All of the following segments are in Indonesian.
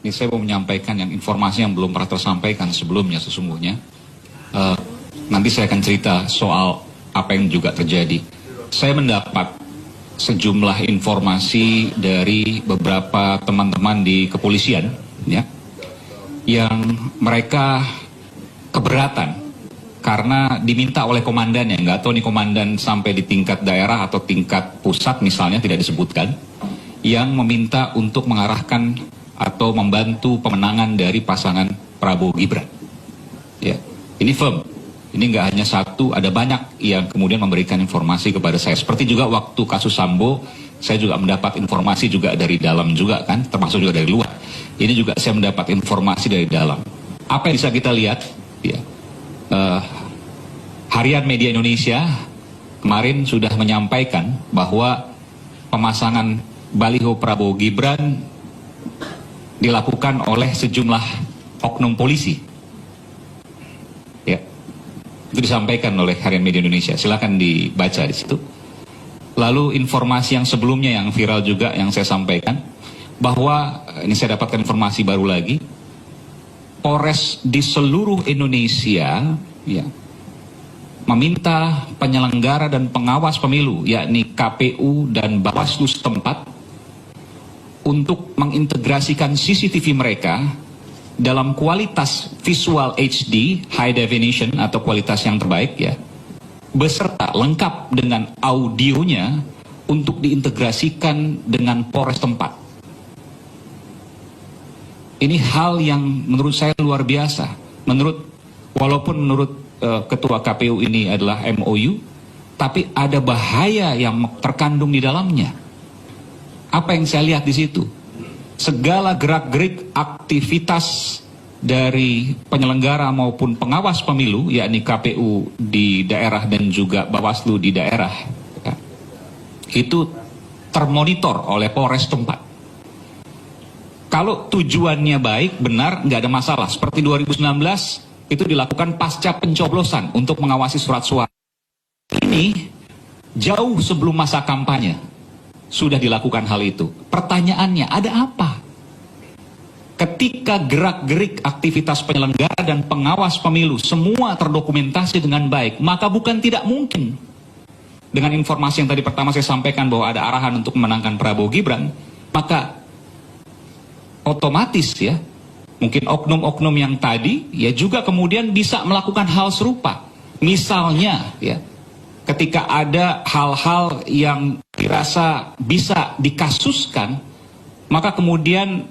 Ini saya mau menyampaikan yang informasi yang belum pernah tersampaikan sebelumnya sesungguhnya. Nanti saya akan cerita soal apa yang juga terjadi. Saya mendapat sejumlah informasi dari beberapa teman-teman di kepolisian, ya, yang mereka keberatan karena diminta oleh komandan, ya, nggak tahu nih komandan sampai di tingkat daerah atau tingkat pusat misalnya tidak disebutkan, yang meminta untuk mengarahkan atau membantu pemenangan dari pasangan Prabowo Gibran. Ya, ini firm. Ini nggak hanya satu, ada banyak yang kemudian memberikan informasi kepada saya. Seperti juga waktu kasus Sambo, saya juga mendapat informasi juga dari dalam juga kan, termasuk juga dari luar. Ini juga saya mendapat informasi dari dalam. Apa yang bisa kita lihat? Ya, Harian Media Indonesia kemarin sudah menyampaikan bahwa pemasangan baliho Prabowo Gibran dilakukan oleh sejumlah oknum polisi. Ya, itu disampaikan oleh Harian Media Indonesia. Silakan dibaca di situ. Lalu informasi yang sebelumnya yang viral juga yang saya sampaikan bahwa ini saya dapatkan informasi baru lagi, Polres di seluruh Indonesia, ya, meminta penyelenggara dan pengawas pemilu, yakni KPU dan Bawaslu setempat, untuk mengintegrasikan CCTV mereka dalam kualitas visual HD, high definition atau kualitas yang terbaik, ya, beserta lengkap dengan audionya untuk diintegrasikan dengan Polres tempat. Ini hal yang menurut saya luar biasa. Walaupun menurut Ketua KPU ini adalah MOU, tapi ada bahaya yang terkandung di dalamnya. Apa yang saya lihat di situ? Segala gerak-gerik aktivitas dari penyelenggara maupun pengawas pemilu, yakni KPU di daerah dan juga Bawaslu di daerah, ya, itu termonitor oleh Polres tempat. Kalau tujuannya baik, benar, nggak ada masalah. Seperti 2019, itu dilakukan pasca pencoblosan untuk mengawasi surat suara. Ini jauh sebelum masa kampanye sudah dilakukan hal itu. Pertanyaannya, ada apa? Ketika gerak-gerik aktivitas penyelenggara dan pengawas pemilu semua terdokumentasi dengan baik, maka bukan tidak mungkin. Dengan informasi yang tadi pertama saya sampaikan bahwa ada arahan untuk memenangkan Prabowo Gibran, maka otomatis, ya, mungkin oknum-oknum yang tadi ya juga kemudian bisa melakukan hal serupa. Misalnya, ya, ketika ada hal-hal yang dirasa bisa dikasuskan, maka kemudian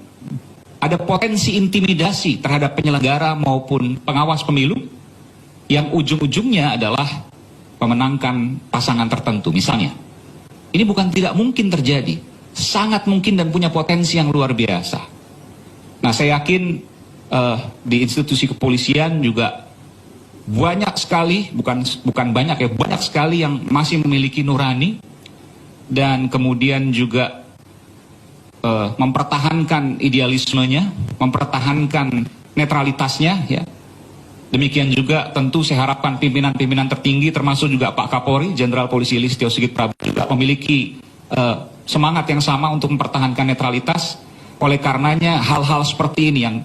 ada potensi intimidasi terhadap penyelenggara maupun pengawas pemilu yang ujung-ujungnya adalah memenangkan pasangan tertentu misalnya. Ini bukan tidak mungkin terjadi, sangat mungkin dan punya potensi yang luar biasa. Nah, saya yakin di institusi kepolisian juga banyak sekali, bukan banyak ya, banyak sekali yang masih memiliki nurani dan kemudian juga mempertahankan idealismenya, mempertahankan netralitasnya, ya. Demikian juga tentu saya harapkan pimpinan-pimpinan tertinggi termasuk juga Pak Kapolri, Jenderal Polisi Listio Sigit Prabowo juga memiliki semangat yang sama untuk mempertahankan netralitas. Oleh karenanya hal-hal seperti ini yang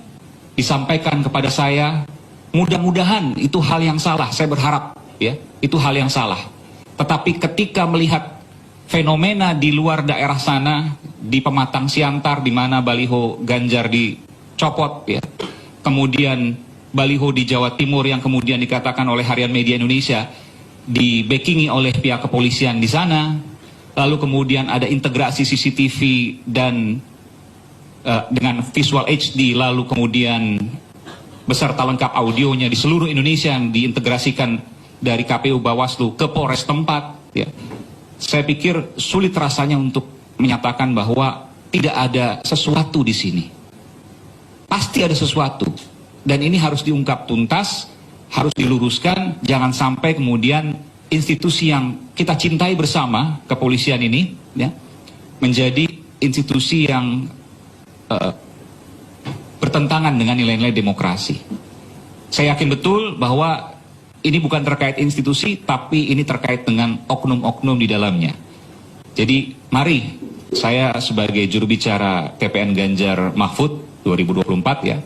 disampaikan kepada saya, mudah-mudahan itu hal yang salah, saya berharap, ya, itu hal yang salah. Tetapi ketika melihat fenomena di luar daerah sana, di Pematang Siantar, di mana baliho Ganjar dicopot, ya, kemudian baliho di Jawa Timur yang kemudian dikatakan oleh Harian Media Indonesia di-backingi oleh pihak kepolisian di sana, lalu kemudian ada integrasi CCTV dan dengan visual HD, lalu kemudian beserta lengkap audionya di seluruh Indonesia yang diintegrasikan dari KPU Bawaslu ke Polres tempat, ya. Saya pikir sulit rasanya untuk menyatakan bahwa tidak ada sesuatu di sini. Pasti ada sesuatu, dan ini harus diungkap tuntas, harus diluruskan. Jangan sampai kemudian institusi yang kita cintai bersama, kepolisian ini, ya, menjadi institusi yang bertentangan dengan nilai-nilai demokrasi. Saya yakin betul bahwa ini bukan terkait institusi, tapi ini terkait dengan oknum-oknum di dalamnya. Jadi mari saya sebagai juru bicara TPN Ganjar Mahfud 2024 ya.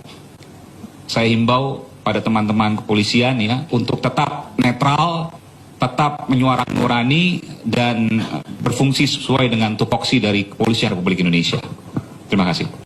Saya himbau pada teman-teman kepolisian ya untuk tetap netral, tetap menyuarakan nurani dan berfungsi sesuai dengan tupoksi dari Kepolisian Republik Indonesia. Terima kasih.